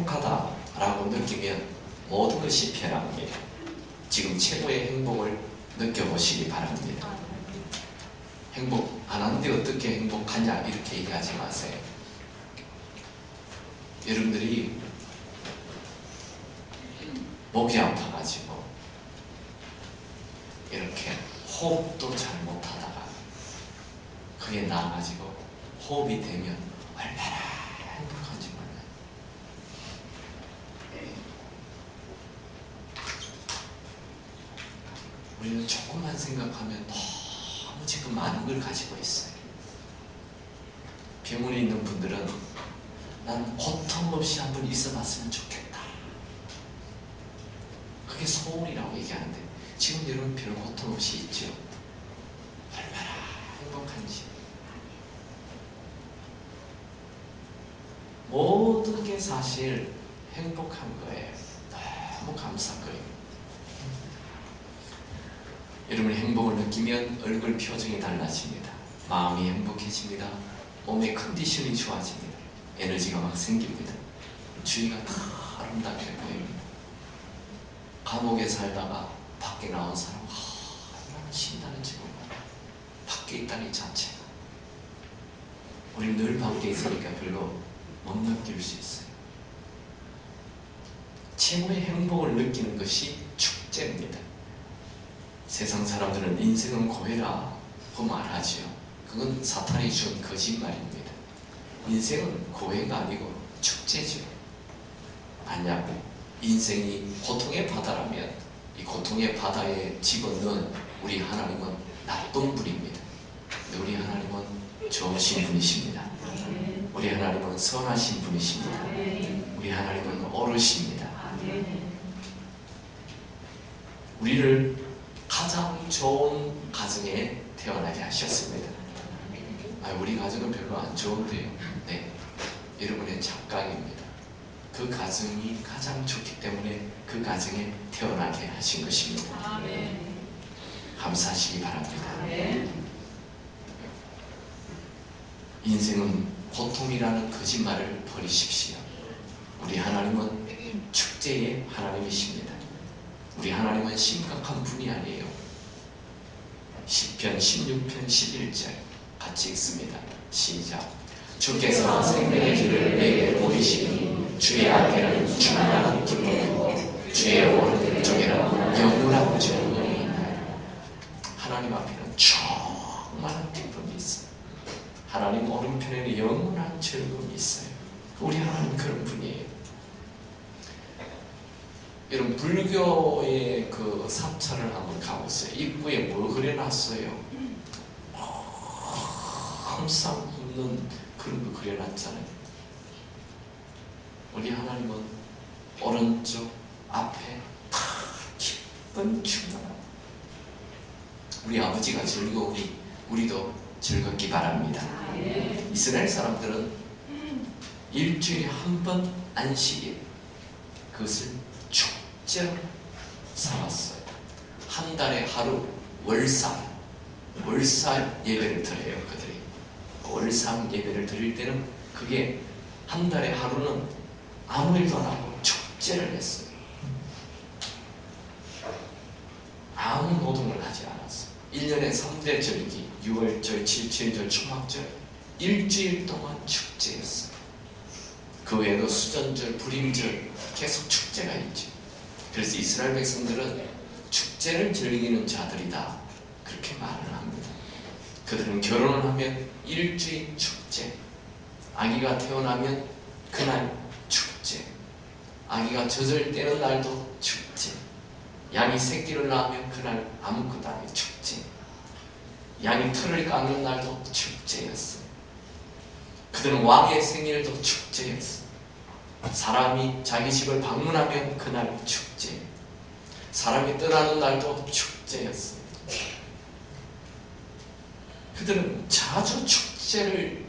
행복하다라고 느끼면 모든 것이 편합니다. 지금 최고의 행복을 느껴보시기 바랍니다. 행복 안 하는데 어떻게 행복하냐 이렇게 얘기하지 마세요. 여러분들이 목이 아파가지고 이렇게 호흡도 잘 못하다가 그게 나아가지고 호흡이 되면 얼마나 행복한지 몰라요. 우리는 조금만 생각하면 너무 지금 많은 걸 가지고 있어요. 병원에 있는 분들은 난 고통 없이 한번 있어봤으면 좋겠다. 그게 소원이라고 얘기하는데 지금 여러분 별 고통 없이 있죠? 얼마나 행복한지. 모든 게 사실 행복한 거예요. 너무 감사거예요. 여러분이 행복을 느끼면 얼굴 표정이 달라집니다. 마음이 행복해집니다. 몸의 컨디션이 좋아집니다. 에너지가 막 생깁니다. 주위가 다 아름답게 보입니다. 감옥에 살다가 밖에 나온 사람 얼마나 신나는지 몰라요. 밖에 있다는 자체가. 우리는 늘 밖에 있으니까 별로 못 느낄 수 있어요. 최고의 행복을 느끼는 것이 축제입니다. 세상 사람들은 인생은 고해라고 말하지요. 그건 사탄이 준 거짓말입니다. 인생은 고해가 아니고 축제죠. 만약 인생이 고통의 바다라면 이 고통의 바다에 집어넣은 우리 하나님은 나쁜 분입니다. 근데 우리 하나님은 좋으신 분이십니다. 우리 하나님은 선하신 분이십니다. 우리 하나님은 옳으십니다. 우리를 가장 좋은 가정에 태어나게 하셨습니다. 우리 가정은 별로 안 좋은데요. 네, 여러분의 착각입니다. 그 가정이 가장 좋기 때문에 그 가정에 태어나게 하신 것입니다. 감사하시기 바랍니다. 인생은 고통이라는 거짓말을 버리십시오. 우리 하나님은 축제의 하나님이십니다. 우리 하나님은 심각한 분이 아니에요. 시편 16편 11절 같이 읽습니다. 시작. 주께서 생명의 길을 내게 보이시니 주의 앞에는 충만한 기쁨이고 주의 오른쪽에는 영원한 즐거움이 있나요. 하나님 앞에는 충만한 기쁨이 있어요. 하나님 오른편에는 영원한 즐거움이 있어요. 우리 하나님 그런 분이에요. 여러분 불교의 그 사찰을 한번 가보세요. 입구에 뭘 그려놨어요? 항상 웃는 그런 거 그려놨잖아요. 우리 하나님은 오른쪽 앞에 다 기쁜 충만함. 우리 아버지가 즐거우니 우리도 즐겁기 바랍니다. 이스라엘 사람들은 일주일에 한 번 안식일, 그것을 축제로 삼았어요. 한 달에 하루 월상 예배를 드려요. 그들이 월상 예배를 드릴 때는 그게 한 달에 하루는 아무 일도 안 하고 축제를 했어요. 아무 노동을 하지 않았어요. 1년에 3대 절기, 6월절, 7.7절, 초막절, 일주일 동안 축제였어요. 그 외에도 수전절, 불임절 계속 축제가 있죠. 그래서 이스라엘 백성들은 축제를 즐기는 자들이다 그렇게 말을 합니다. 그들은 결혼을 하면 일주일 축제, 아기가 태어나면 그날 축제, 아기가 젖을 떼는 날도 축제, 양이 새끼를 낳으면 그날 아무것도 안 해 축제, 양이 털을 깎는 날도 축제였어요. 그들은 왕의 생일도 축제였어요. 사람이 자기 집을 방문하면 그날 축제, 사람이 떠나는 날도 축제였어요. 그들은 자주 축제를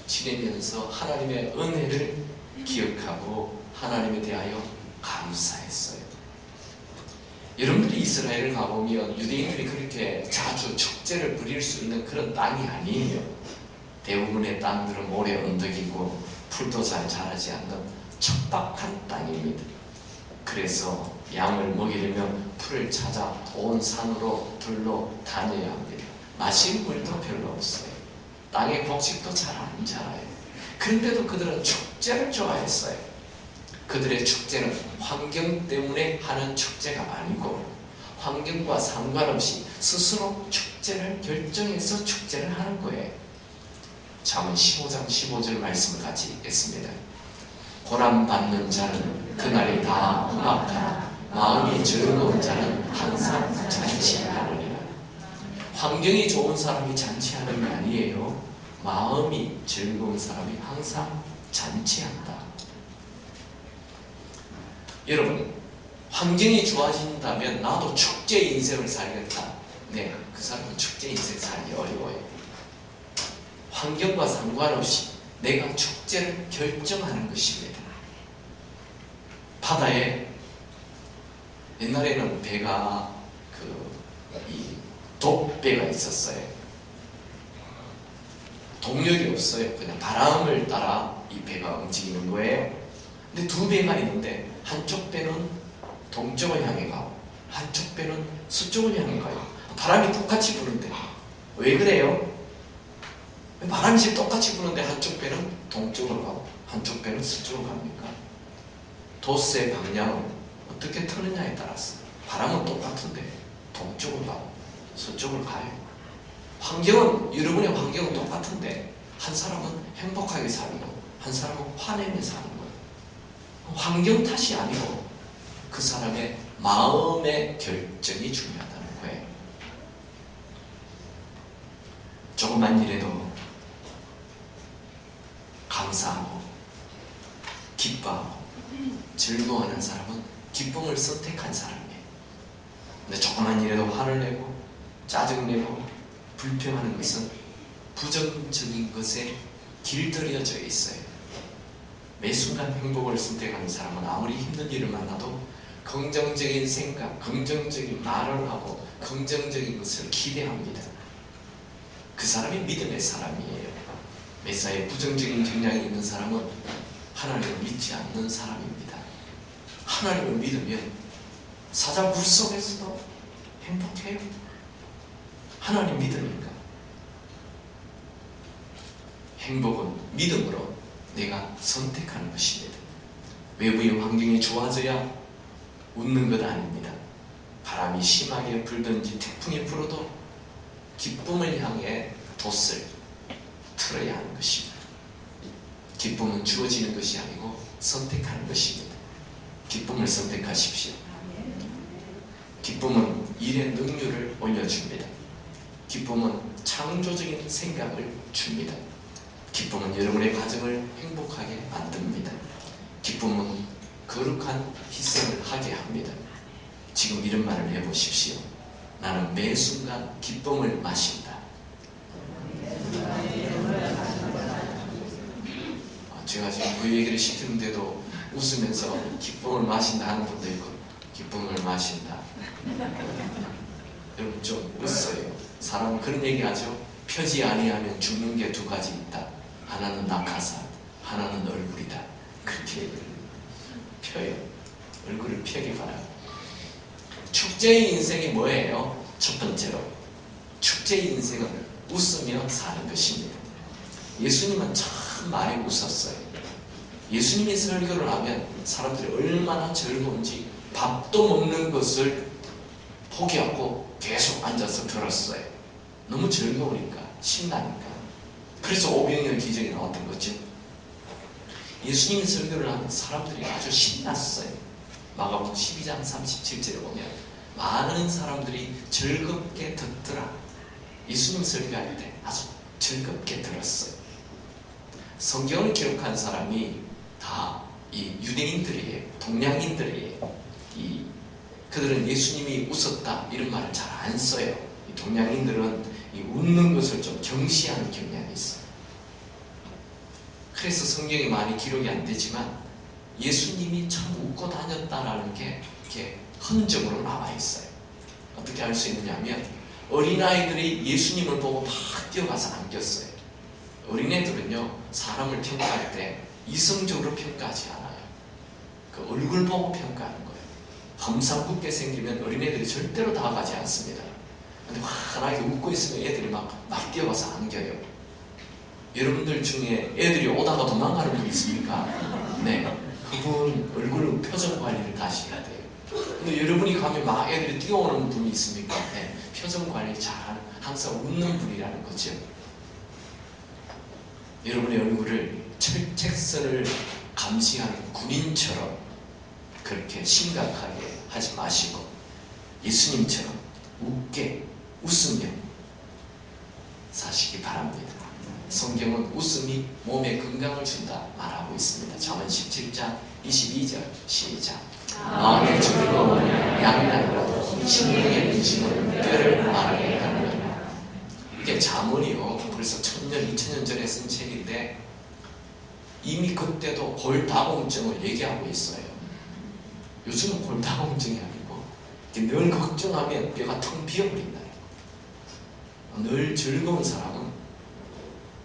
지내면서 하나님의 은혜를 기억하고 하나님에 대하여 감사했어요. 여러분들이 이스라엘을 가보면 유대인들이 그렇게 자주 축제를 부릴 수 있는 그런 땅이 아니에요. 대부분의 땅들은 모래 언덕이고 풀도 잘 자라지 않는 척박한 땅입니다. 그래서 양을 먹이려면 풀을 찾아 온 산으로 들러 다녀야 합니다. 마실 물도 별로 없어요. 땅의 곡식도 잘 안 자라요. 그런데도 그들은 축제를 좋아했어요. 그들의 축제는 환경 때문에 하는 축제가 아니고 환경과 상관없이 스스로 축제를 결정해서 축제를 하는 거예요. 잠언 15장 15절 말씀을 같이 읽겠습니다. 고난받는 자는 그날이 다 흠악하나 마음이 즐거운 자는 항상 잔치하느니라. 환경이 좋은 사람이 잔치하는 게 아니에요. 마음이 즐거운 사람이 항상 잔치한다. 여러분, 환경이 좋아진다면 나도 축제 인생을 살겠다. 네, 그 사람은 축제 인생 살기 어려워요. 환경과 상관없이 내가 축제를 결정하는 것입니다. 바다에 옛날에는 배가 이 독배가 있었어요. 동력이 없어요. 그냥 바람을 따라 이 배가 움직이는 거예요. 근데 두 배가 있는데 한쪽 배는 동쪽을 향해 가고 한쪽 배는 서쪽을 향해 가요. 바람이 똑같이 부는데 왜 그래요? 바람이 똑같이 부는데 한쪽 배는 동쪽으로 가고 한쪽 배는 서쪽으로 갑니까? 도스의 방향은 어떻게 트느냐에 따라서 바람은 똑같은데 동쪽으로 가고 서쪽으로 가요. 환경은, 여러분의 환경은 똑같은데 한 사람은 행복하게 살고 한 사람은 화내며 사는 거예요. 환경 탓이 아니고 그 사람의 마음의 결정이 중요하다는 거예요. 조그만 일에도 감사하고 기뻐하고 즐거워하는 사람은 기쁨을 선택한 사람이에요. 근데 조그만 일에도 화를 내고 짜증내고 불평하는 것은 부정적인 것에 길들여져 있어요. 매 순간 행복을 선택하는 사람은 아무리 힘든 일을 만나도 긍정적인 생각, 긍정적인 말을 하고 긍정적인 것을 기대합니다. 그 사람이 믿음의 사람이에요. 매사에 부정적인 경향이 있는 사람은 하나님을 믿지 않는 사람입니다. 하나님을 믿으면 사자 물 속에서도 행복해요. 하나님 믿으니까. 행복은 믿음으로 내가 선택하는 것입니다. 외부의 환경이 좋아져야 웃는 것 아닙니다. 바람이 심하게 불든지 태풍이 불어도 기쁨을 향해 돛을 틀어야 하는 것입니다. 기쁨은 주어지는 것이 아니고 선택하는 것입니다. 기쁨을 선택하십시오. 기쁨은 일의 능률을 올려줍니다. 기쁨은 창조적인 생각을 줍니다. 기쁨은 여러분의 가정을 행복하게 만듭니다. 기쁨은 거룩한 희생을 하게 합니다. 지금 이런 말을 해보십시오. 나는 매 순간 기쁨을 마신다. 제가 지금 그 얘기를 시키는데도 웃으면서 기쁨을 마신다 하는 분도 있고 기쁨을 마신다. 여러분 좀 웃어요. 사람은 그런 얘기하죠. 펴지 아니하면 죽는 게 두 가지 있다. 하나는 낙하산, 하나는 얼굴이다. 그렇게 얘기를 펴요. 얼굴을 펴기 바라요. 축제의 인생이 뭐예요? 첫 번째로 축제의 인생은 웃으며 사는 것입니다. 예수님은 참 많이 웃었어요. 예수님이 설교를 하면 사람들이 얼마나 즐거운지 밥도 먹는 것을 포기하고 계속 앉아서 들었어요. 너무 즐거우니까, 신나니까. 그래서 오병이어 기적이 나왔던 거죠. 예수님이 설교를 하면 사람들이 아주 신났어요. 마가복음 12장 37절에 보면 많은 사람들이 즐겁게 듣더라. 예수님 설교할 때 아주 즐겁게 들었어요. 성경을 기록한 사람이 다 이 유대인들이에요. 동양인들이에요. 그들은 예수님이 웃었다 이런 말을 잘 안 써요. 이 동양인들은 이 웃는 것을 좀 경시하는 경향이 있어요. 그래서 성경이 많이 기록이 안 되지만 예수님이 참 웃고 다녔다라는 게 이렇게 흔적으로 남아 있어요. 어떻게 알 수 있느냐면 어린아이들이 예수님을 보고 막 뛰어가서 안겼어요. 어린애들은요 사람을 평가할 때 이성적으로 평가하지 않아요. 그 얼굴 보고 평가하는 거예요. 험상궂게 생기면 어린애들이 절대로 다가가지 않습니다. 근데 환하게 웃고 있으면 애들이 막 뛰어가서 안겨요. 여러분들 중에 애들이 오다가 도망가는 분 있습니까? 네. 그분 얼굴 표정 관리를 다시 해야 돼요. 근데 여러분이 가면 막 애들이 뛰어오는 분이 있습니까? 네. 표정 관리 잘하는, 항상 웃는 분이라는 거죠. 여러분의 얼굴을 철책선을 감시하는 군인처럼 그렇게 심각하게 하지 마시고 예수님처럼 웃으며 사시기 바랍니다. 성경은 웃음이 몸에 건강을 준다 말하고 있습니다. 잠언 17장 22절 시작. 마음의 즐거움은 양날이라도 심령의 근심은 뼈를 마르게 하느니라. 이게 잠언이요, 벌써 1000년 2000년 전에 쓴 책인데 이미 그때도 골다공증을 얘기하고 있어요. 요즘은 골다공증이 아니고 늘 걱정하면 뼈가 텅 비어버린다. 늘 즐거운 사람은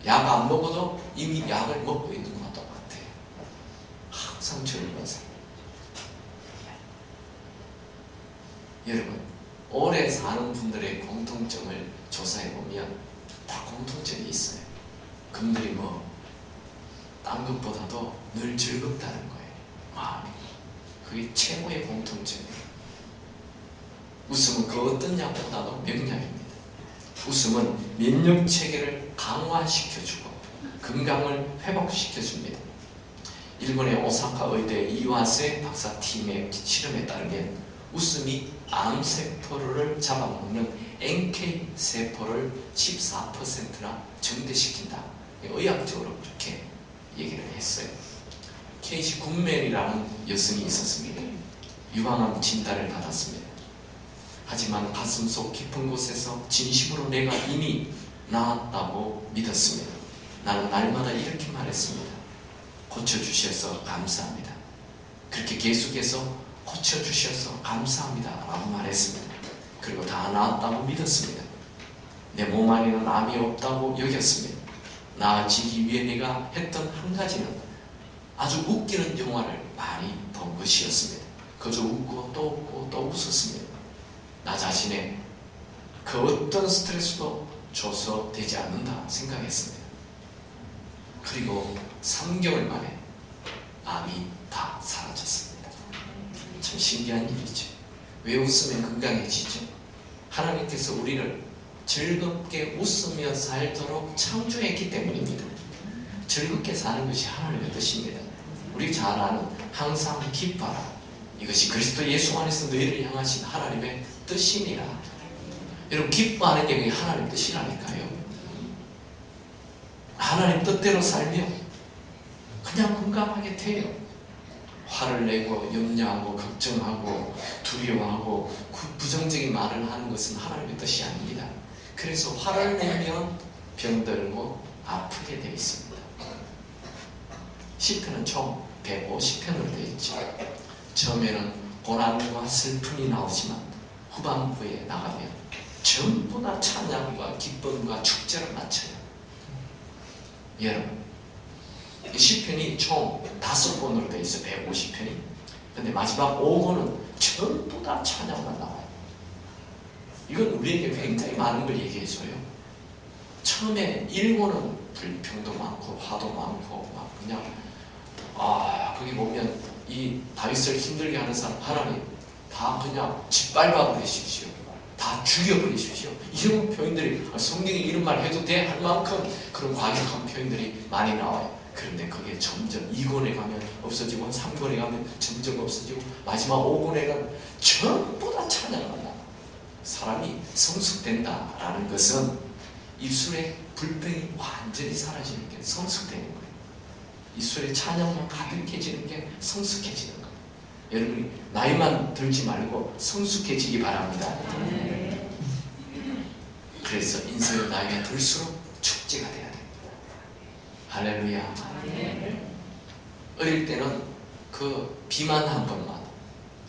약 안 먹어도 이미 약을 먹고 있는 것과 똑같아요. 항상 즐거운 사람. 여러분, 오래 사는 분들의 공통점을 조사해보면 다 공통점이 있어요. 그분들이 딴 것보다도 늘 즐겁다는 거예요. 마음이. 그게 최고의 공통점이에요. 웃음은 그 어떤 약보다도 명약입니다. 웃음은 면역 체계를 강화시켜주고 건강을 회복시켜줍니다. 일본의 오사카 의대 이와세 박사팀의 실험에 따르면 웃음이 암세포를 잡아먹는 NK세포를 14%나 증대시킨다. 의학적으로 그렇게 얘기를 했어요. 케이시 굿맨이라는 여성이 있었습니다. 유방암 진단을 받았습니다. 하지만 가슴속 깊은 곳에서 진심으로 내가 이미 나았다고 믿었습니다. 나는 날마다 이렇게 말했습니다. 고쳐주셔서 감사합니다. 그렇게 계속해서 고쳐주셔서 감사합니다 라고 말했습니다. 그리고 다 나았다고 믿었습니다. 내 몸 안에는 암이 없다고 여겼습니다. 나아지기 위해 내가 했던 한 가지는 아주 웃기는 영화를 많이 본 것이었습니다. 그저 웃고 또 웃고 또 웃었습니다. 나 자신의 그 어떤 스트레스도 줘서 되지 않는다 생각했습니다. 그리고 3개월 만에 암이 다 사라졌습니다. 참 신기한 일이죠. 왜 웃으면 건강해지죠? 하나님께서 우리를 즐겁게 웃으며 살도록 창조했기 때문입니다. 즐겁게 사는 것이 하나님의 뜻입니다. 우리 잘 아는 항상 기뻐라. 이것이 그리스도 예수 안에서 너희를 향하신 하나님의 뜻이니라. 여러분, 기뻐하는 게 그게 하나님의 뜻이라니까요. 하나님 뜻대로 살면 그냥 건강하게 돼요. 화를 내고 염려하고 걱정하고 두려워하고 부정적인 말을 하는 것은 하나님의 뜻이 아닙니다. 그래서 화를 내면 병들고 아프게 되어 있습니다. 시편은 총 150편으로 되어 있죠. 처음에는 고난과 슬픔이 나오지만 후반부에 나가면 전부 다 찬양과 기쁨과 축제를 마쳐요. 여러분, 이 시편이 총 5권으로 되어 있어요. 150편이. 근데 마지막 5권은 전부 다 찬양만 나와요. 이건 우리에게 굉장히 많은 걸 얘기해줘요. 처음에 1권은 불평도 많고 화도 많고 막 그냥 거기 보면 이 다윗을 힘들게 하는 사람 하나님 다 그냥 짓밟아 버리십시오. 다 죽여버리십시오. 이런 표현들이 성경에 이런 말 해도 돼? 할 만큼 그런 과격한 표현들이 많이 나와요. 그런데 그게 점점 2권에 가면 없어지고 3권에 가면 점점 없어지고 마지막 5권에는 전부 다 찬양을 나와. 사람이 성숙된다라는 것은 입술에 불평이 완전히 사라지는 게 성숙되는 거예요. 입술에 찬양만 가득해지는 게 성숙해지는 거예요. 여러분이 나이만 들지 말고 성숙해지기 바랍니다. 그래서 인생의 나이가 들수록 축제가 돼야 됩니다. 할렐루야. 어릴 때는 그 비만 한 번만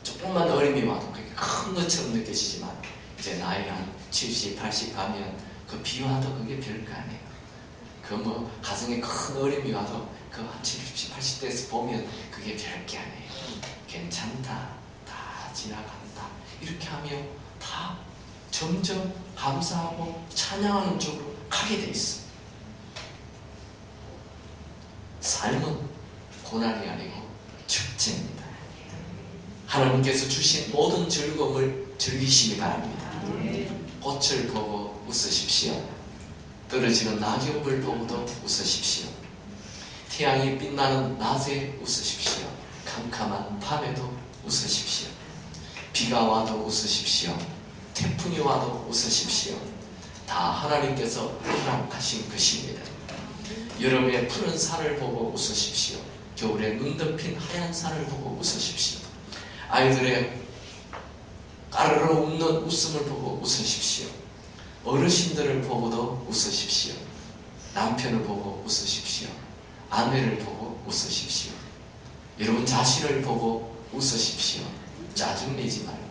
조금만 어림이 와도 그게 큰 것처럼 느껴지지만 이제 나이 한 70, 80 가면 그 비 와도 그게 별거 아니에요. 그 그 뭐 가정에 큰 어려움이 와도 그 한 70, 80대에서 보면 그게 별게 아니에요. 괜찮다, 다 지나간다, 이렇게 하며 다 점점 감사하고 찬양하는 쪽으로 가게 돼 있어. 삶은 고난이 아니고 축제입니다. 하나님께서 주신 모든 즐거움을 즐기시기 바랍니다. 꽃을 보고 웃으십시오. 떨어지는 낙엽을 보고도 웃으십시오. 태양이 빛나는 낮에 웃으십시오. 캄캄한 밤에도 웃으십시오. 비가 와도 웃으십시오. 태풍이 와도 웃으십시오. 다 하나님께서 허락하신 것입니다. 여름에 푸른 산을 보고 웃으십시오. 겨울에 눈 덮인 하얀 산을 보고 웃으십시오. 아이들의 까르르 웃는 웃음을 보고 웃으십시오. 어르신들을 보고도 웃으십시오. 남편을 보고 웃으십시오. 아내를 보고 웃으십시오. 여러분 자신을 보고 웃으십시오. 짜증내지 말고.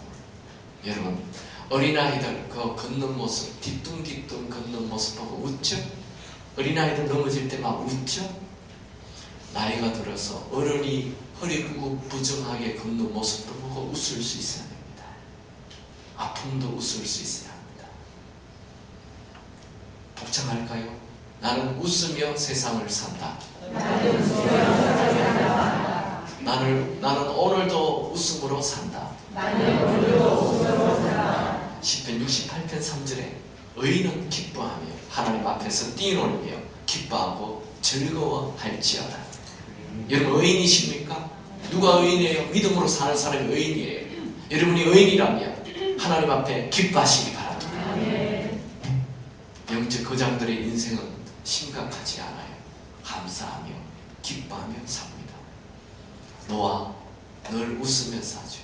여러분 어린아이들 그 걷는 모습, 뒤뚱뒤뚱 걷는 모습 보고 웃죠? 어린아이들 넘어질 때 막 웃죠? 나이가 들어서 어른이 허리 구부정하게 걷는 모습도 보고 웃을 수 있어야 됩니다. 아픔도 웃을 수 있어야 합니다. 복잡할까요? 나는 웃으며 세상을 산다. 나는 오늘도 웃음으로 산다. 시편 68편 3절에 의인은 기뻐하며 하나님 앞에서 뛰놀며 기뻐하고 즐거워할지어다. 여러분 의인이십니까? 누가 의인이에요? 믿음으로 사는 사람이 의인이에요. 여러분이 의인이라면 하나님 앞에 기뻐하시기 바랍니다. 영적 거장들의 인생은 심각하지 않아요. 감사하며 기뻐하며 삽니다. 노아 늘 웃으며 사죠.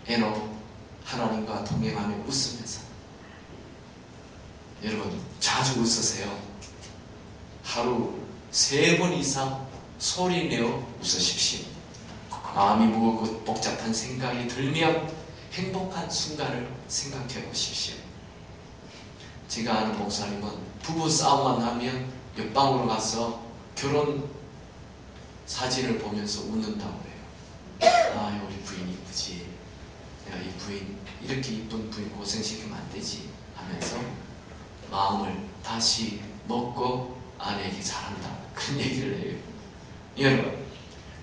에녹 하나님과 동행하며 웃으며 삽니다. 여러분 자주 웃으세요. 하루 3번 이상 소리내어 웃으십시오. 마음이 무겁고 복잡한 생각이 들면 행복한 순간을 생각해 보십시오. 제가 아는 목사님은 부부 싸움만 하면 옆방으로 가서 결혼 사진을 보면서 웃는다고 해요. 아, 우리 부인 이쁘지. 내가 이 부인, 이렇게 이쁜 부인 고생시키면 안 되지 하면서 마음을 다시 먹고 아내에게 잘한다, 그런 얘기를 해요. 여러분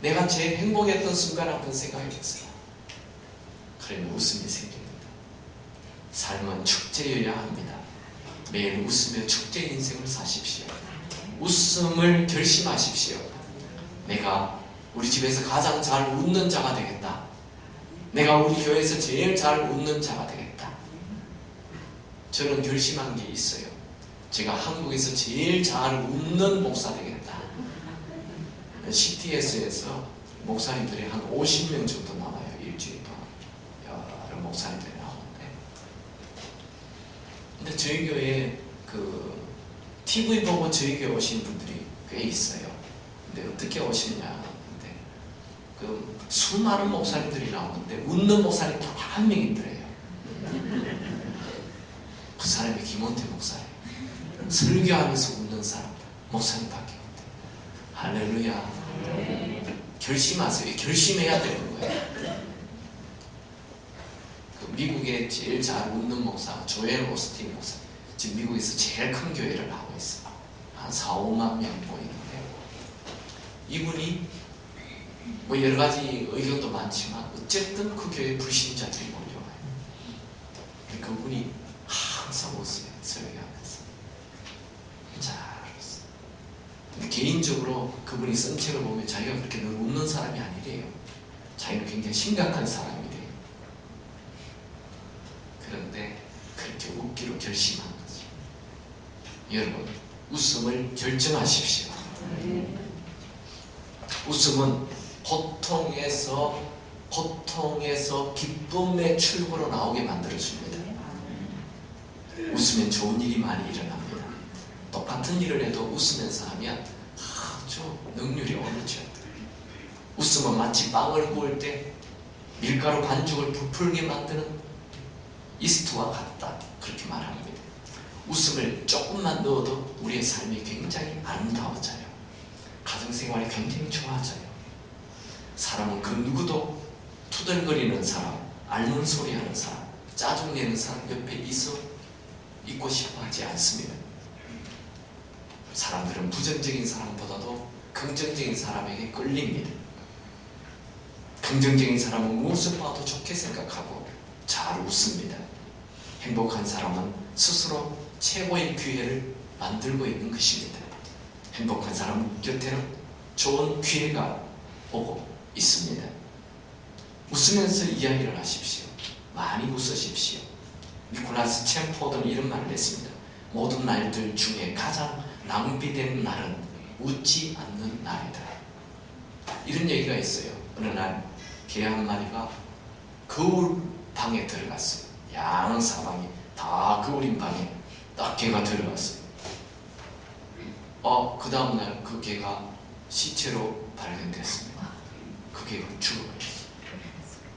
내가 제일 행복했던 순간 한번 생각해 보세요. 그러면 웃음이 생깁니다. 삶은 축제여야 합니다. 매일 웃으며 축제 인생을 사십시오. 웃음을 결심하십시오. 내가 우리 집에서 가장 잘 웃는 자가 되겠다. 내가 우리 교회에서 제일 잘 웃는 자가 되겠다. 저는 결심한 게 있어요. 제가 한국에서 제일 잘 웃는 목사 되겠다. CTS에서 목사님들이 한 50명 정도 나와요. 일주일 동안 여러 목사님들이 나오는데, 근데 저희 교회에 그 TV 보고 저희 교회 오신 분들이 꽤 있어요. 근데 어떻게 오시느냐 하는데, 그 수많은 목사님들이 나오는데 웃는 목사님 딱 한 명이더래요. 그 사람이 김원태 목사예요. 설교하면서 웃는 사람 목사님밖에 없대. 할렐루야. 결심하세요. 결심해야 되는 거예요. 그 미국에 제일 잘 웃는 목사 조엘 오스틴 목사, 지금 미국에서 제일 큰 교회를 하고 있어요. 한 4, 5만 명 모이는데, 이분이 뭐 여러 가지 의견도 많지만 어쨌든 그 교회 불신자들이 몰려와요. 그분이 항상 웃어요. 설교하면서 잘 웃어요. 개인적으로 그분이 쓴 책을 보면 자기가 그렇게 늘 웃는 사람이 아니래요. 자기는 굉장히 심각한 사람이래요. 그런데 그렇게 웃기로 결심한 거죠. 여러분 웃음을 결정하십시오. 웃음은 고통에서 기쁨의 출구로 나오게 만들어줍니다. 웃으면 좋은 일이 많이 일어납니다. 똑같은 일을 해도 웃으면서 하면 아주 능률이 오르죠. 웃음은 마치 빵을 구울 때 밀가루 반죽을 부풀게 만드는 이스트와 같다, 그렇게 말합니다. 웃음을 조금만 넣어도 우리의 삶이 굉장히 아름다워져요. 가정생활이 굉장히 좋아져요. 사람은 그 누구도 투덜거리는 사람, 앓는 소리하는 사람, 짜증내는 사람 옆에 있고 싶어 하지 않습니다. 사람들은 부정적인 사람보다도 긍정적인 사람에게 끌립니다. 긍정적인 사람은 무엇을 봐도 좋게 생각하고 잘 웃습니다. 행복한 사람은 스스로 최고의 기회를 만들고 있는 것입니다. 행복한 사람 곁에는 좋은 기회가 오고 있습니다. 웃으면서 이야기를 하십시오. 많이 웃으십시오. 니콜라스 챔포드는 이런 말을 했습니다. 모든 날들 중에 가장 낭비된 날은 웃지 않는 날이다. 이런 얘기가 있어요. 어느 날 개 한 마리가 거울 방에 들어갔어요. 양 사방이 다 거울인 방에 딱 개가 들어갔어요. 그 다음날 그 개가 시체로 발견됐습니다. 그 개가 죽어버렸어요.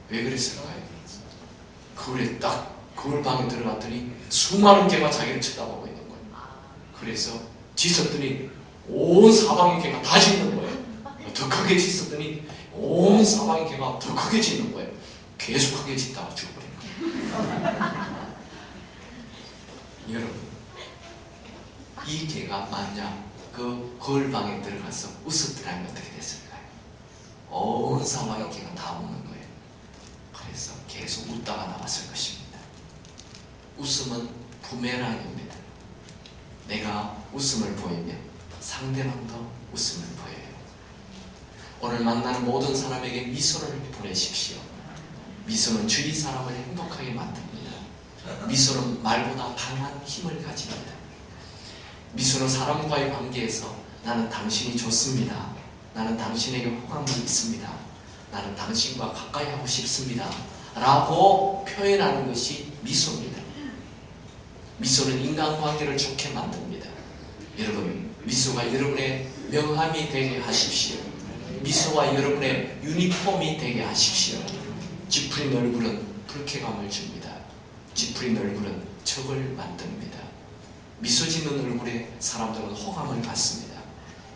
왜 그랬을까요? 거울 방에 들어갔더니 수많은 개가 자기를 쳐다보고 있는 거예요. 그래서 짖었더니 온 사방의 개가 다 짖는 거예요. 더 크게 짖었더니 온 사방의 개가 더 크게 짖는 거예요. 계속 크게 짖다가 죽어버린 거예요. 여러분, 이 개가 만약 그 거울방에 들어가서 웃었더라면 어떻게 됐을까요? 온 사방의 개가 다 웃는 거예요. 그래서 계속 웃다가 나왔을 것입니다. 웃음은 부메랑입니다. 내가 웃음을 보이면 상대방도 웃음을 보여요. 오늘 만나는 모든 사람에게 미소를 보내십시오. 미소는 주위 사람을 행복하게 만듭니다. 미소는 말보다 강한 힘을 가집니다. 미소는 사람과의 관계에서 나는 당신이 좋습니다. 나는 당신에게 호감이 있습니다. 나는 당신과 가까이 하고 싶습니다. 라고 표현하는 것이 미소입니다. 미소는 인간관계를 좋게 만듭니다. 여러분, 미소가 여러분의 명함이 되게 하십시오. 미소가 여러분의 유니폼이 되게 하십시오. 찌푸린 얼굴은 불쾌감을 줍니다. 찌푸린 얼굴은 적을 만듭니다. 미소 짓는 얼굴에 사람들은 호감을 갖습니다.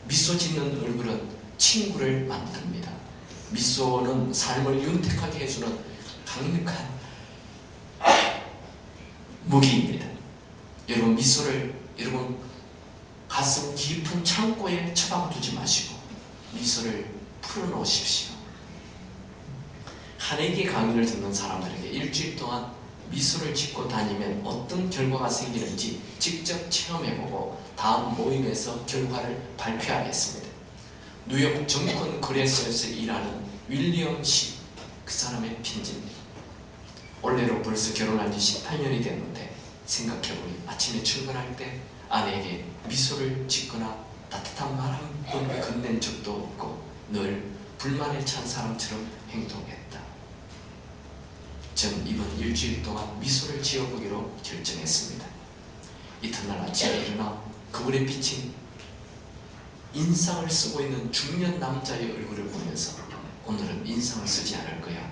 미소 짓는 얼굴은 친구를 만듭니다. 미소는 삶을 윤택하게 해주는 강력한 무기입니다. 여러분, 미소를 여러분 가슴 깊은 창고에 처박아 두지 마시고 미소를 풀어놓으십시오. 한의기 강의를 듣는 사람들에게 일주일 동안 미소를 짓고 다니면 어떤 결과가 생기는지 직접 체험해보고 다음 모임에서 결과를 발표하겠습니다. 뉴욕 정권 거래소에서 일하는 윌리엄 씨, 그 사람의 편지입니다. 올해로 벌써 결혼한 지 18년이 됐는데 생각해보니 아침에 출근할 때 아내에게 미소를 짓거나 따뜻한 말 한 번 건넨 적도 없고 늘 불만에 찬 사람처럼 행동했다. 저는 이번 일주일 동안 미소를 지어보기로 결정했습니다. 이튿날 아침에 일어나 거울에 비친 인상을 쓰고 있는 중년 남자의 얼굴을 보면서 오늘은 인상을 쓰지 않을 거야.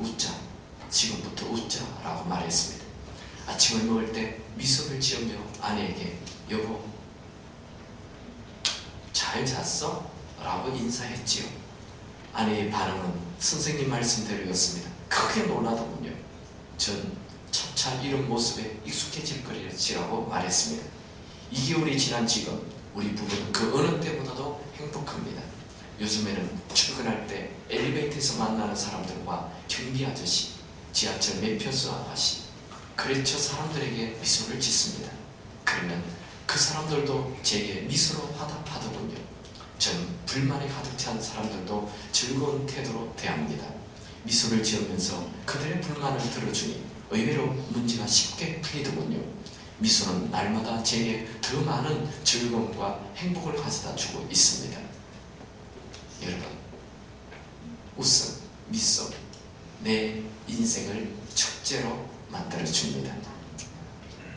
웃자. 지금부터 웃자. 라고 말했습니다. 아침을 먹을 때 미소를 지으며 아내에게 여보, 잘 잤어? 라고 인사했지요. 아내의 반응은 선생님 말씀대로였습니다. 크게 놀라더군요. 전 차차 이런 모습에 익숙해질 거리라고 말했습니다. 2개월이 지난 지금 우리 부부는 그 어느 때보다도 행복합니다. 요즘에는 출근할 때 엘리베이터에서 만나는 사람들과 경비 아저씨, 지하철 매표소 아가씨, 거래처 사람들에게 미소를 짓습니다. 그러면 그 사람들도 제게 미소로 화답하더군요. 저는 불만이 가득 찬 사람들도 즐거운 태도로 대합니다. 미소를 지으면서 그들의 불만을 들어주니 의외로 문제가 쉽게 풀리더군요. 미소는 날마다 제게 더 많은 즐거움과 행복을 가져다 주고 있습니다. 여러분, 웃음, 미소, 내 인생을 축제로 만들어줍니다.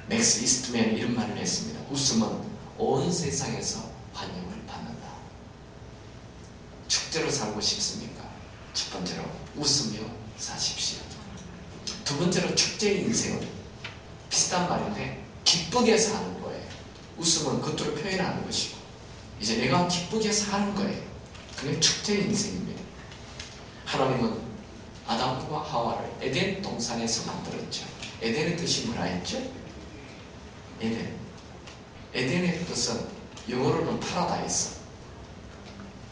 맥스 이스트맨이 이런 말을 했습니다. 웃음은 온 세상에서 환영을 받는다. 축제로 살고 싶습니까? 첫 번째로 웃으며 사십시오. 두 번째로 축제의 인생은 비슷한 말인데 기쁘게 사는 거예요. 웃음은 겉으로 표현하는 것이고, 이제 내가 기쁘게 사는 거예요. 그게 축제의 인생입니다. 하나님은 아담과 하와를 에덴 동산에서 만들었죠. 에덴의 뜻이 뭐라 했죠? 에덴. 에덴의 뜻은 영어로는 파라다이스,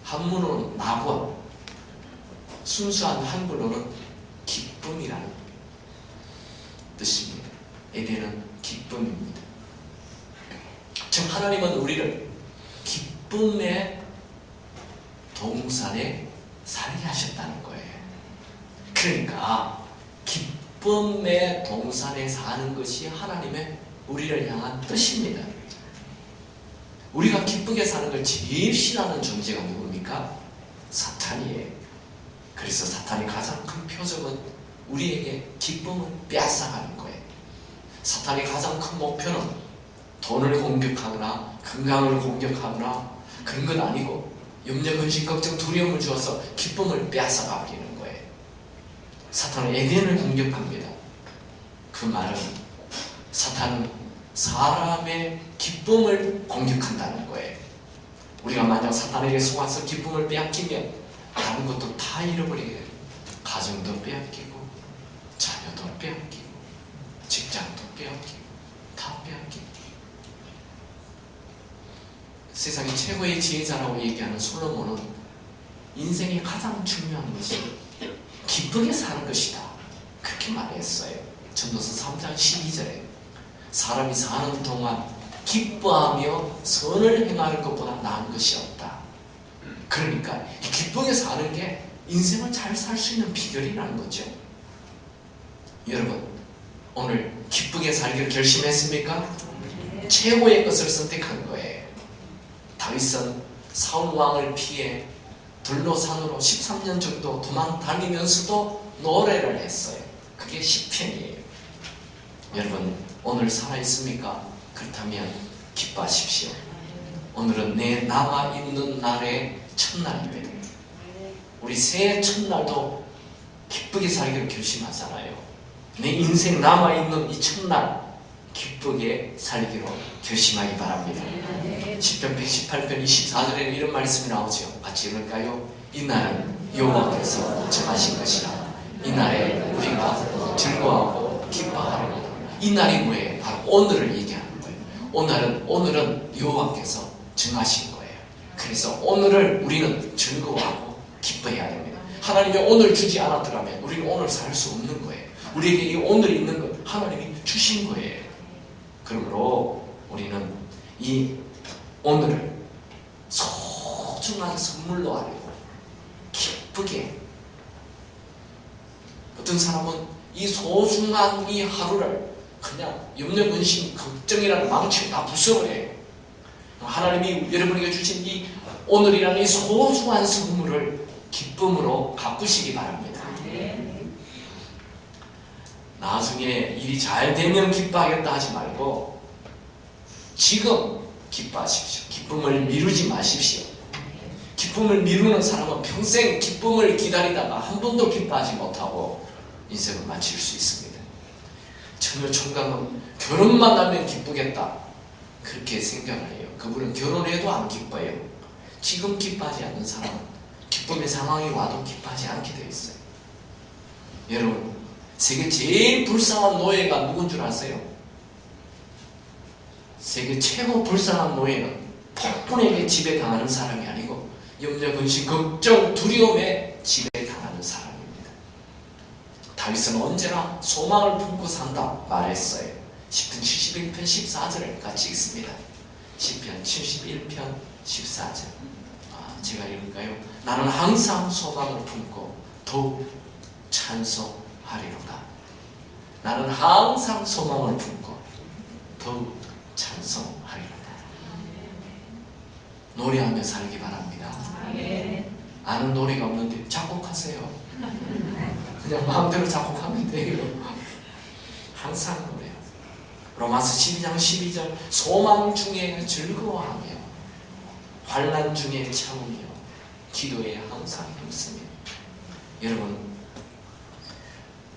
한문으로는 낙원, 순수한 한글로는 기쁨이라는 뜻입니다. 에덴은 기쁨입니다. 즉 하나님은 우리를 기쁨의 동산에 살게 하셨다는 거예요. 그러니까 기쁨의 동산에 사는 것이 하나님의 우리를 향한 뜻입니다. 우리가 기쁘게 사는 걸 제일 싫어하는 존재가 누굽니까? 사탄이에요. 그래서 사탄이 가장 큰 표적은 우리에게 기쁨을 빼앗아가는 거예요. 사탄이 가장 큰 목표는 돈을 공격하거나 건강을 공격하거나 그런 건 아니고 염려, 근심, 걱정, 두려움을 주어서 기쁨을 빼앗아가 버리는 거예요. 사탄은 에덴을 공격합니다. 그 말은 사탄은 사람의 기쁨을 공격한다는 거예요. 우리가 만약 사탄에게 속아서 기쁨을 빼앗기면 다른 것도 다 잃어버리게 돼요. 가정도 빼앗기고 자녀도 빼앗기고 직장도 빼앗기고 다 빼앗기고. 세상의 최고의 지혜자라고 얘기하는 솔로몬은 인생이 가장 중요한 것이 기쁘게 사는 것이다, 그렇게 말했어요. 전도서 3장 12절에 사람이 사는 동안 기뻐하며 선을 행하는 것보다 나은 것이 없다. 그러니까 기쁘게 사는 게 인생을 잘 살 수 있는 비결이라는 거죠. 여러분, 오늘 기쁘게 살기를 결심했습니까? 최고의 것을 선택한 거예요. 다윗은 사울 왕을 피해 들로산으로 13년 정도 도망 다니면서도 노래를 했어요. 그게 시편이에요. 여러분, 오늘 살아있습니까? 그렇다면 기뻐하십시오. 오늘은 내 남아있는 날의 첫날입니다. 우리 새해 첫날도 기쁘게 살기를 결심하잖아요. 내 인생 남아있는 이 첫날 기쁘게 살기로 결심하기 바랍니다. 시편 118편 24절에는 이런 말씀이 나오죠. 같이 읽을까요? 이 날은 여호와께서 정하신 것이라. 이 날에 우리가 즐거워하고 기뻐하리로다. 이 날이 뭐예요? 바로 오늘을 얘기하는 거예요. 오늘은 여호와께서 정하신 거예요. 그래서 오늘을 우리는 즐거워하고 기뻐해야 됩니다. 하나님이 오늘 주지 않았더라면 우리는 오늘 살 수 없는 거예요. 우리에게 이 오늘 있는 것 하나님이 주신 거예요. 그러므로 우리는 이 오늘을 소중한 선물로 알고 기쁘게, 어떤 사람은 이 소중한 이 하루를 그냥 염려, 근심, 걱정이라는 망치고 다 부숴버려요. 하나님이 여러분에게 주신 이 오늘이라는 이 소중한 선물을 기쁨으로 가꾸시기 바랍니다. 나중에 일이 잘 되면 기뻐하겠다 하지 말고 지금 기뻐하십시오. 기쁨을 미루지 마십시오. 기쁨을 미루는 사람은 평생 기쁨을 기다리다가 한 번도 기뻐하지 못하고 인생을 마칠 수 있습니다. 처녀 총각은 결혼만 하면 기쁘겠다, 그렇게 생각을 해요. 그분은 결혼해도 안 기뻐요. 지금 기뻐하지 않는 사람은 기쁨의 상황이 와도 기뻐하지 않게 되어 있어요. 여러분, 세계 제일 불쌍한 노예가 누군 줄 아세요? 세계 최고 불쌍한 노예는 폭군에게 지배당하는 사람이 아니고 염려, 근심, 걱정, 두려움에 지배당하는 사람입니다. 다윗은 언제나 소망을 품고 산다 말했어요. 시편 71편 14절을 같이 읽습니다. 시편 71편 14절. 제가 읽을까요? 나는 항상 소망을 품고 더욱 찬송하리로다. 나는 항상 소망을 품고 더욱 찬송하리로다. 노래하며 살기 바랍니다. 아는 노래가 없는데 작곡하세요. 그냥 마음대로 작곡하면 돼요. 항상 노래하세요. 로마서 12장 12절 소망 중에 즐거워하며 환난 중에 참으며 기도에 항상 힘쓰며. 여러분,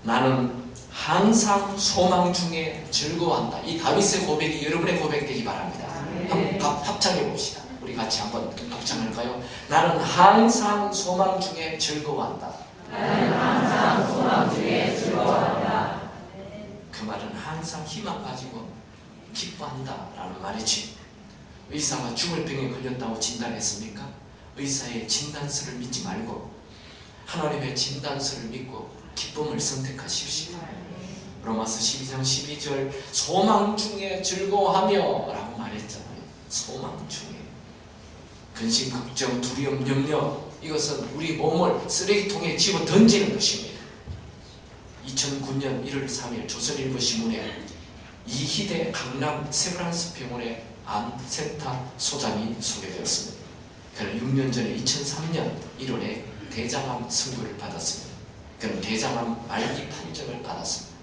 나는 항상 소망 중에 즐거워한다. 이 다윗의 고백이 여러분의 고백되기 바랍니다. 한번 합창해 봅시다. 우리 같이 한번 합창할까요? 나는 항상 소망 중에 즐거워한다. 나는 항상 소망 중에 즐거워한다. 그 말은 항상 희망 가지고 기뻐한다 라는 말이지. 의사가 죽을 병에 걸렸다고 진단했습니까? 의사의 진단서를 믿지 말고 하나님의 진단서를 믿고 기쁨을 선택하십시오. 로마서 12장 12절 소망 중에 즐거워하며 라고 말했잖아요. 소망 중에. 근심, 걱정, 두려움, 염려, 이것은 우리 몸을 쓰레기통에 집어 던지는 것입니다. 2009년 1월 3일 조선일보신문에 이희대 강남 세브란스 병원의 암센터 소장이 소개되었습니다. 그는 6년 전에 2003년 1월에 대장암 선고를 받았습니다. 그는 대장암 말기 판정을 받았습니다.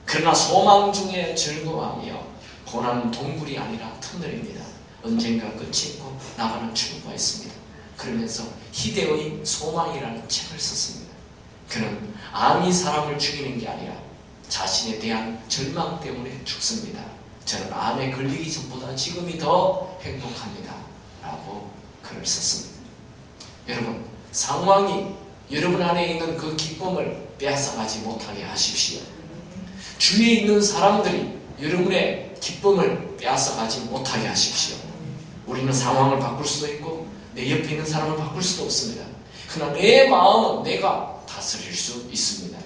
그러나 소망 중에 즐거워하며 고난은 동굴이 아니라 터널입니다. 언젠가 끝이 있고 나가는 출구가 있습니다. 그러면서 희대의 소망이라는 책을 썼습니다. 그는 암이 사람을 죽이는 게 아니라 자신에 대한 절망 때문에 죽습니다. 저는 암에 걸리기 전보다 지금이 더 행복합니다. 라고 글을 썼습니다. 여러분, 상황이 여러분 안에 있는 그 기쁨을 빼앗아가지 못하게 하십시오. 주위에 있는 사람들이 여러분의 기쁨을 빼앗아가지 못하게 하십시오. 우리는 상황을 바꿀 수도 있고 내 옆에 있는 사람을 바꿀 수도 없습니다. 그러나 내 마음은 내가 다스릴 수 있습니다.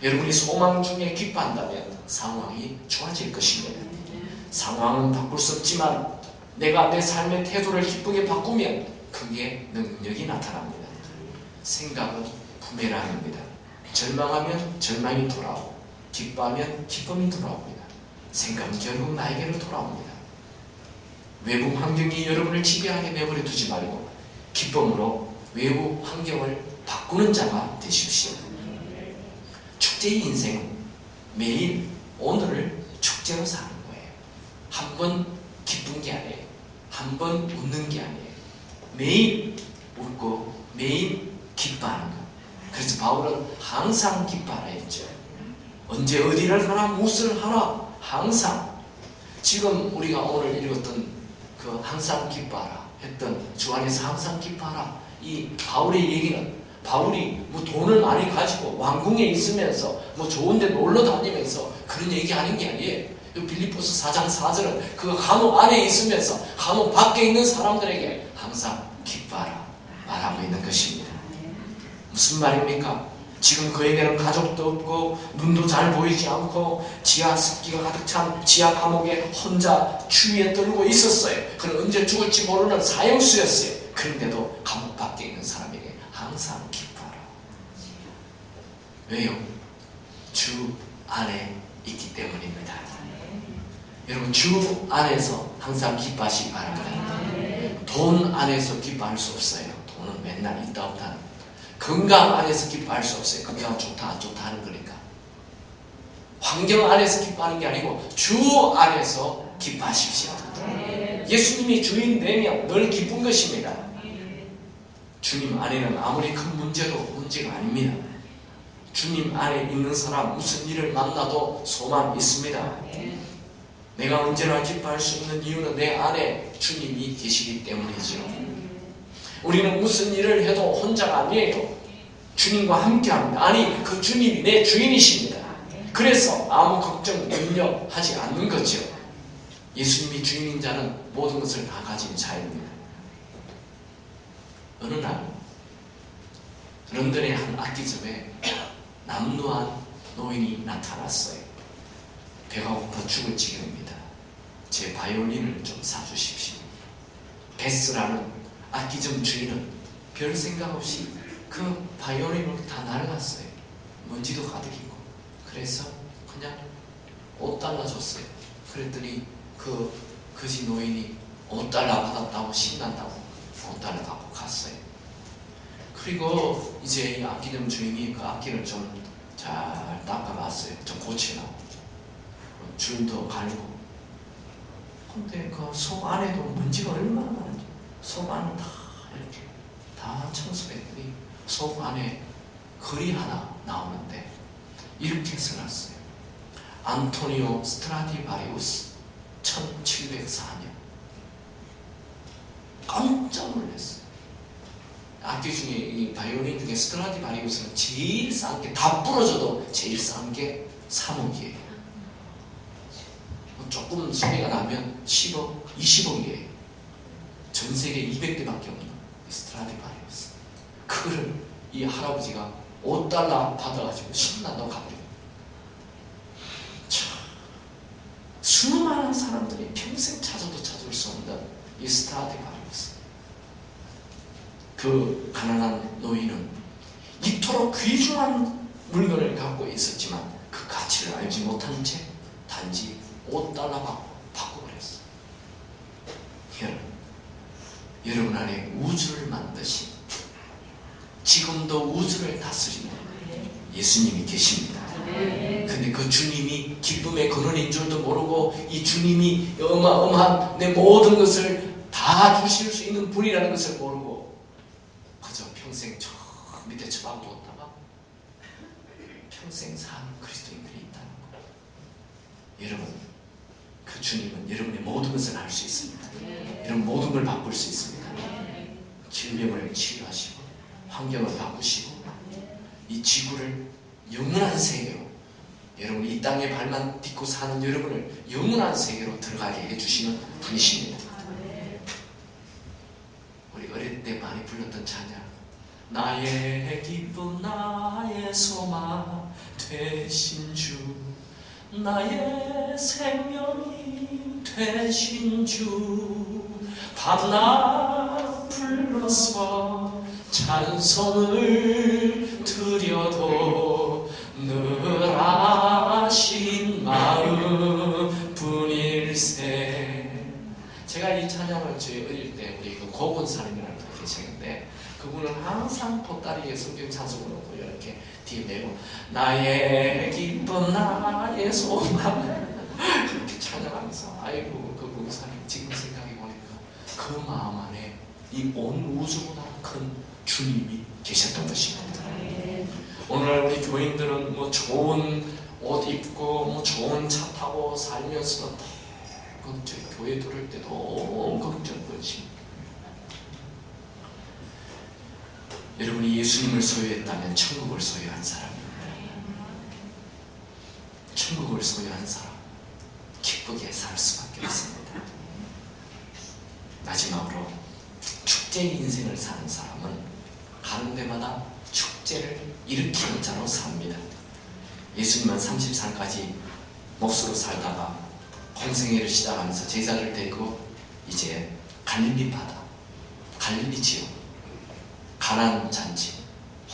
여러분이 소망 중에 기뻐한다면 상황이 좋아질 것입니다. 상황은 바꿀 수 없지만 내가 내 삶의 태도를 기쁘게 바꾸면 그게 능력이 나타납니다. 생각은 부메랑입니다. 절망하면 절망이 돌아오고 기뻐하면 기쁨이 돌아옵니다. 생각은 결국 나에게로 돌아옵니다. 외부 환경이 여러분을 지배하게 내버려 두지 말고 기쁨으로 외부 환경을 바꾸는 자가 되십시오. 축제의 인생은 매일 오늘을 축제로 사는 거예요. 한 번 기쁜 게 아니에요. 한 번 웃는 게 아니에요. 매일 웃고 매일 기뻐하는 거. 그래서 바울은 항상 기뻐하라 했죠. 언제 어디를 가나 무엇을 하나 항상. 지금 우리가 오늘 읽었던 그 항상 기뻐하라 했던 주 안에서 항상 기뻐하라, 이 바울의 얘기는 바울이 뭐 돈을 많이 가지고 왕궁에 있으면서 뭐 좋은 데 놀러 다니면서 그런 얘기 하는 게 아니에요. 빌립보서 4장 4절은 그 감옥 안에 있으면서 감옥 밖에 있는 사람들에게 항상 기뻐하라 말하고 있는 것입니다. 무슨 말입니까? 지금 그에게는 가족도 없고 눈도 잘 보이지 않고 지하 습기가 가득 찬 지하 감옥에 혼자 추위에 떨고 있었어요. 그는 언제 죽을지 모르는 사형수였어요. 그런데도 감옥 밖에 있는 사람에게 항상 기뻐하라. 왜요? 주 안에 있기 때문입니다. 여러분, 주 안에서 항상 기뻐하시기 바랍니다. 돈 안에서 기뻐할 수 없어요. 돈은 맨날 있다 없다. 건강 안에서 기뻐할 수 없어요. 건강 좋다 안 좋다 하는 거니까. 환경 안에서 기뻐하는 게 아니고 주 안에서 기뻐하십시오. 예수님이 주인 되면 늘 기쁜 것입니다. 주님 안에는 아무리 큰 문제도 문제가 아닙니다. 주님 안에 있는 사람 무슨 일을 만나도 소망이 있습니다. 내가 언제나 기뻐할 수 있는 이유는 내 안에 주님이 계시기 때문이죠. 우리는 무슨 일을 해도 혼자가 아니에요. 주님과 함께합니다. 아니, 그 주님이 내 주인이십니다. 그래서 아무 걱정, 염려하지 않는 거죠. 예수님이 주인인 자는 모든 것을 다 가진 자입니다. 어느 날 런던의 한 악기점에 남루한 노인이 나타났어요. 배가 고파 죽을 지경입니다. 제 바이올린을 좀 사주십시오. 베스라는 악기점 주인은 별 생각 없이 그 바이올린을 다 날랐어요. 먼지도 가득이고. 그래서 그냥 5달러 줬어요. 그랬더니 그 거지 노인이 5달러 받았다고 신난다고 5달러 갖고 갔어요. 그리고 이제 이 악기점 주인이 그 악기를 좀 잘 닦아봤어요. 좀 고치라고. 줄도 갈고. 근데 그 속 안에도 먼지가 얼마나 많은지. 속 안을 다 이렇게 다 청소했더니 속 안에 글이 하나 나오는데 이렇게 써놨어요. 안토니오 스트라디바리우스 1704년. 깜짝 놀랐어요. 악기 중에 이 바이올린 중에 스트라디바리우스는 제일 싼 게, 다 부러져도 제일 싼 게 3억이에요. 조금 소리가 나면 10억, 20억이에요. 전 세계 200대밖에 없는 스트라디바리우스. 그거를 이 할아버지가 $5 받아가지고 신난다고 가버려요. 참, 수많은 사람들이 평생 찾아도 찾을 수 없는 이 스트라디바리우스. 그 가난한 노인은 이토록 귀중한 물건을 갖고 있었지만 그 가치를 알지 못한 채 단지 $5 받고 바꿔버렸어요. 여러분 안에 우주를 만드신, 지금도 우주를 다스리는 예수님이 계십니다. 근데 그 주님이 기쁨의 근원인 줄도 모르고 이 주님이 어마어마한 내 모든 것을 다 주실 수 있는 분이라는 것을 모르고 그저 평생 저 밑에 처박아 두었다가 평생 사는 그리스도인들이 있다는 거. 여러분, 그 주님은 여러분의 모든 것을 알 수 있습니다. 여러분 모든 걸 바꿀 수 있습니다. 질병을 치료하시고 환경을 바꾸시고 이 지구를 영원한 세계로, 여러분 이 땅에 발만 딛고 사는 여러분을 영원한 세계로 들어가게 해주시는 분이십니다. 우리 어릴 때 많이 불렀던 찬양, 나의 기쁨 나의 소망 되신 주, 나의 생명이 되신 주, 밤낮 불러서 찬송을 드려도 늘 아신 마음 뿐일세. 제가 이 찬양을 제 어릴 때 우리 그 고건사님이라는 분이 계시는데 그분은 항상 보따리에 성경 찬송을 놓고 이렇게 뒤에 메고 나의 기쁨 나의 소망 그렇게 찬양하면서, 아이고 그 목사님 지금 생각해 보니까 그 마음 안에 이 온 우주보다 큰 주님이 계셨던 것입니다. 오늘날 우리 교인들은 뭐 좋은 옷 입고 뭐 좋은 차 타고 살면서도 걱정, 교회 들을 때 너무 걱정거리십니다. 여러분이 예수님을 소유했다면 천국을 소유한 사람입니다. 천국을 소유한 사람, 기쁘게 살 수밖에 없습니다. 마지막으로 축제 인생을 사는 사람은 가는 데마다 축제를 일으키는 자로 삽니다. 예수님은 30살까지 몫으로 살다가 공생애를 시작하면서 제자를 데리고 이제 갈릴리 바다, 갈릴리 지역, 가난 잔치,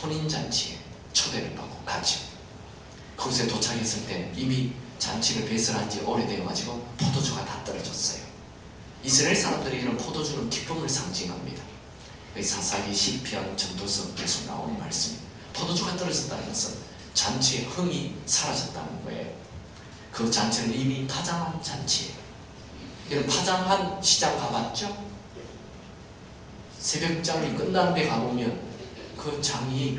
혼인 잔치에 초대를 받고 갔죠. 거기서 도착했을 때 이미 잔치를 배설한 지 오래되어가지고 포도주가 다 떨어졌어요. 이스라엘 사람들에게는 포도주는 기쁨을 상징합니다. 사사기, 시편, 전도서 계속 나오는 말씀입니다. 포도주가 떨어졌다는 것은 잔치의 흥이 사라졌다는 거예요. 그 잔치는 이미 파장한 잔치예요. 이런 파장한 시장 가봤죠? 새벽장이 끝난 데 가보면 그 장이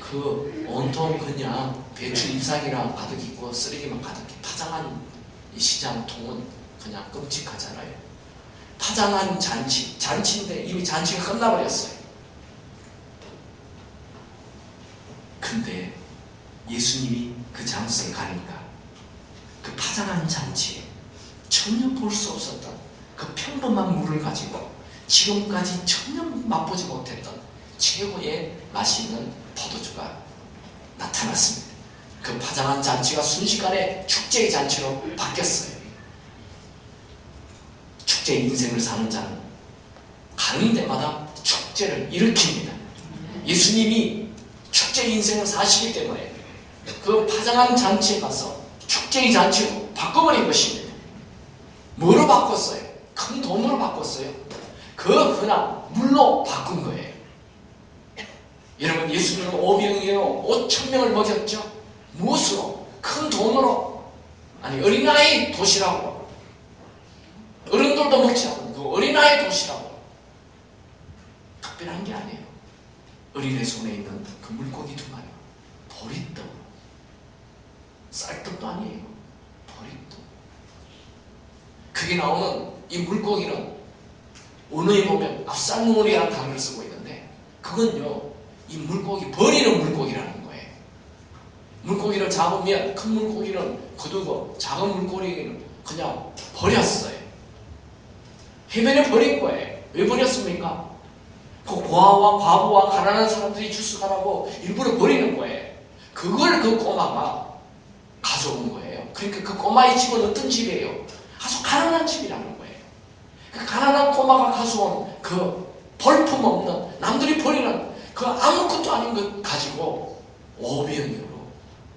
그 온통 그냥 배추 잎사귀랑 가득 있고 쓰레기만 가득히 파장한 이 시장통은 그냥 끔찍하잖아요. 파장한 잔치, 잔치인데 이미 잔치가 끝나버렸어요. 근데 예수님이 그 장소에 가니까 그 파장한 잔치에 전혀 볼 수 없었던 그 평범한 물을 가지고 지금까지 전혀 맛보지 못했던 최고의 맛있는 포도주가 나타났습니다. 그 파장한 잔치가 순식간에 축제의 잔치로 바뀌었어요. 축제의 인생을 사는 자는 가는 데마다 축제를 일으킵니다. 예수님이 축제의 인생을 사시기 때문에 그 파장한 잔치에 가서 축제의 잔치로 바꿔버린 것입니다. 뭐로 바꿨어요? 큰 돈으로 바꿨어요. 그 흔한 물로 바꾼 거예요. 여러분, 예수님은 5병이에요. 5,000명을 먹였죠. 무엇으로? 큰 돈으로. 아니, 어린아이 도시락으로. 어른들도 먹지 않은 그 어린아이 도시락으로. 특별한 게 아니에요. 어린애 손에 있는 그 물고기 두 마리, 보리떡, 쌀떡도 아니에요. 버림도. 그게 나오는 이 물고기는 언어에 보면 압살물이라는 단어를 쓰고 있는데 그건요 이 물고기 버리는 물고기라는 거예요. 물고기를 잡으면 큰 물고기는 거두고 작은 물고기는 그냥 버렸어요. 해변에 버린 거예요. 왜 버렸습니까? 그 고아와 과부와 가난한 사람들이 출석하라고 일부러 버리는 거예요. 그걸 그 꼬마가 가져온 거예요. 그러니까 그 꼬마의 집은 어떤 집이에요? 아주 가난한 집이라는 거예요. 그 가난한 꼬마가 가져온 그 볼품없는 남들이 버리는 그 아무것도 아닌 것 가지고 500명으로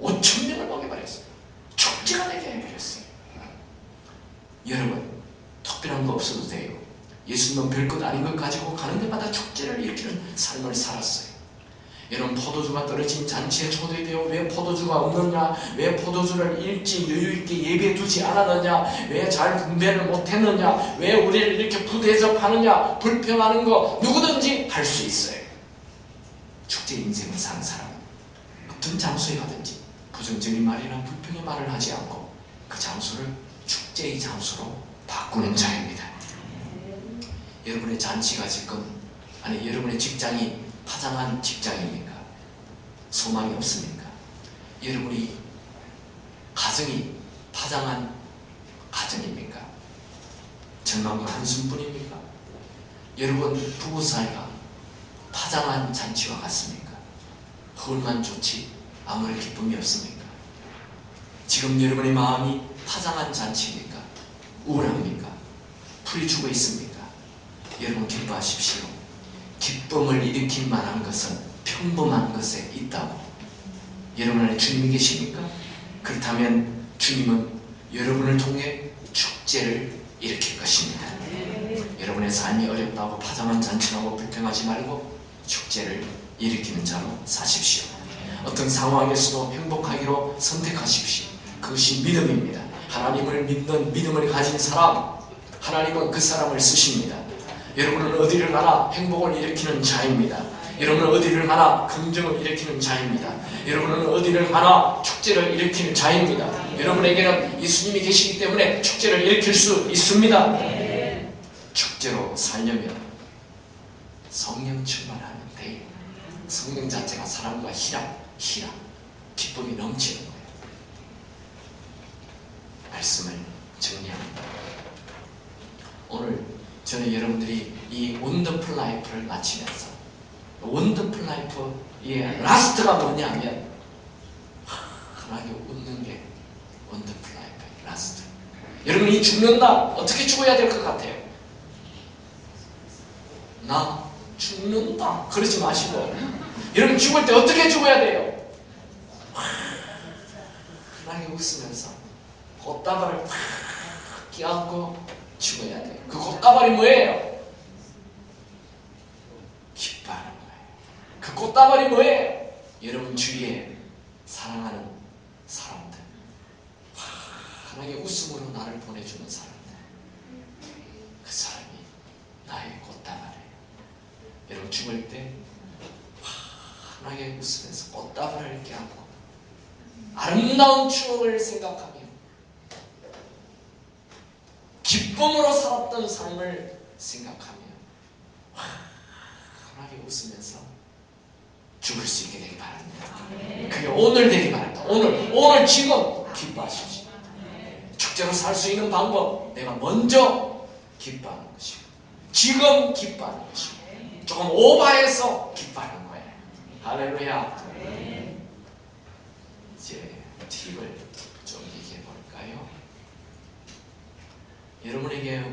5,000명을 먹여버렸어요. 축제가 되게 해버렸어요. 여러분 특별한 거 없어도 돼요. 예수님은 별것 아닌 것 가지고 가는 데마다 축제를 일으키는 삶을 살았어요. 여러분 포도주가 떨어진 잔치에 초대되어 왜 포도주가 없느냐, 왜 포도주를 일찍 여유있게 예배해 두지 않았느냐, 왜 잘 분배를 못했느냐, 왜 우리를 이렇게 부대에서 파느냐 불평하는 거 누구든지 할 수 있어요. 축제 인생을 사는 사람은 어떤 장소에 가든지 부정적인 말이나 불평의 말을 하지 않고 그 장소를 축제의 장소로 바꾸는 자입니다. 여러분의 잔치가 지금 아니 여러분의 직장이 파장한 직장입니까? 소망이 없습니까? 여러분이 가정이 파장한 가정입니까? 전망과 한숨뿐입니까? 여러분 부부 사이가 파장한 잔치와 같습니까? 헐만 좋지 아무런 기쁨이 없습니까? 지금 여러분의 마음이 파장한 잔치입니까? 우울합니까? 풀이 죽어 있습니까? 여러분 기뻐하십시오. 기쁨을 일으킬 만한 것은 평범한 것에 있다고. 여러분 안에 주님이 계십니까? 그렇다면 주님은 여러분을 통해 축제를 일으킬 것입니다. 여러분의 삶이 어렵다고 파장한 잔치라고 불평하지 말고 축제를 일으키는 자로 사십시오. 어떤 상황에서도 행복하기로 선택하십시오. 그것이 믿음입니다. 하나님을 믿는 믿음을 가진 사람, 하나님은 그 사람을 쓰십니다. 여러분은 어디를 가나 행복을 일으키는 자입니다. 여러분은 어디를 가나 긍정을 일으키는 자입니다. 여러분은 어디를 가나 축제를 일으키는 자입니다. 여러분에게는 예수님이 계시기 때문에 축제를 일으킬 수 있습니다. 축제로 살려면 성령 충만하면 돼요. 성령 자체가 사람과 희락, 기쁨이 넘치는 거예요. 말씀을 정리합니다. 오늘 저는 여러분들이 이 원더풀 라이프를 마치면서 원더풀 라이프의 라스트가 뭐냐면 환하게 웃는 게 원더풀 라이프의 라스트. 여러분이 죽는다. 어떻게 죽어야 될 것 같아요? 나 죽는다. 그러지 마시고 여러분 죽을 때 어떻게 죽어야 돼요? 환하게 웃으면서 꽃다발을 탁 껴안고 죽어야 돼요. 그 꽃다발이 뭐예요? 기뻐하는 거예요. 그 꽃다발이 뭐예요? 여러분 주위에 사랑하는 사람들, 환하게 웃음으로 나를 보내주는 사람들, 그 사람이 나의 꽃다발이에요. 여러분 죽을 때 환하게 웃으면서 꽃다발을 이렇게 안고 아름다운 추억을 생각하며 기쁨으로 살았던 삶을 생각하며 환하게 웃으면서 죽을 수 있게 되기 바랍니다. 그게 오늘 되기 바랍니다. 오늘 지금 기뻐하십시오. 축제로 살 수 있는 방법, 내가 먼저 기뻐하는 것이고 지금 기뻐하는 것이고 조금 오버해서 기뻐하는 거예요. 할렐루야. 이제 팁을 좀 얘기해 볼까요? 여러분에게